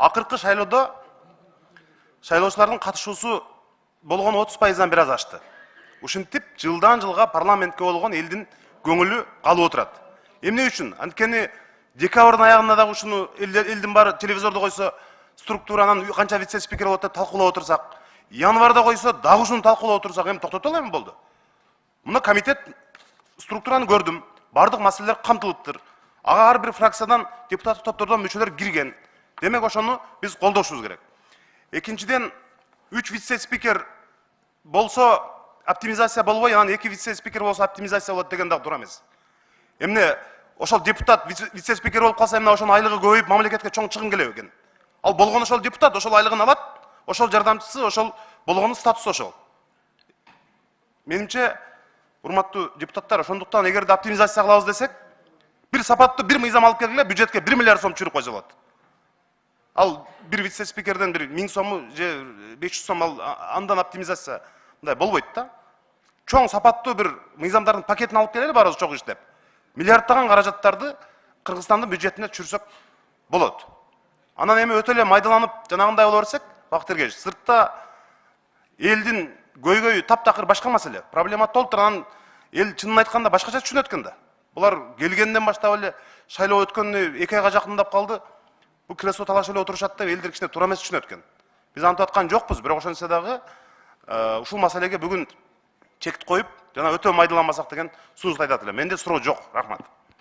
акыркы шайлоодо шайлоочулардын катышуусу болгон 30%дан бир аз ашты. Ушинтип жылдан жылга парламентке болгон элдин көңүлү калып отурат. Эмне үчүн? Анткени декабрдын аягында дагы ушуну элдин баары телевизордо койсо структуранын канча вице-спикер болот деп талкуулап отурсак, январда койсо дагы ушуну талкуулап отурсак, эми токтото эми болду. Мына комитет структураны көрдүм. Бардык маселелер камтылыптыр. Ага ар бир фракциядан депутаттык топтордон мүчөлөр кирген. Демек ошону биз колдошубуз керек. Экинчиден 3 вице-спикер болсо оптимизация болбой, анан 2 вице-спикер болсо оптимизация болот деген дагы туура эмес. Эмне ошол депутат вице-спикер болуп калса эмне ошонун айлыгы көбөйүп мамлекетке чоң чыгым келеби экен? Ал болгон ошол депутат ошол айлыгын алат, ошол жардамчысы ошол болгону статусу ошол. Менимче, урматтуу депутаттар, ошондуктан эгерде оптимизация кылабыз десек, бир сапаттуу бир мыйзам алып келгиле, бюджетке 1 миллиард сом түшүрүп койсо болот. Ал бир вице-спикерден бир 1000 сому же 500 сом андан оптимизация мындай болбойт да. Чоң сапаттуу бир мыйзамдардын пакетин алып келели баарыбыз чогуу иштеп. Миллиарддаган каражаттарды Кыргызстандын бюджетине түшүрсөк болот. Анан эми өтө эле майдаланып жанагындай боло берсек, Бакыт Эргежевич, сыртта элдин көйгөйү таптакыр башка маселе. Проблема толтур, анан эл чынын айтканда башкача түшүнөт экен да. Булар келгенден баштап эле шайлоо өткөнүнө 2 айга жакындап калды. Бул кресло талашып эле отурушат деп элдер кичине туура эмес түшүнөт экен. Биз антип аткан жокпуз, бирок ошентсе дагы ушул маселеге бүгүн чекит коюп, жана өтө майдаланмасак деген сунушту айтат элем. Менде суроо жок. Рахмат.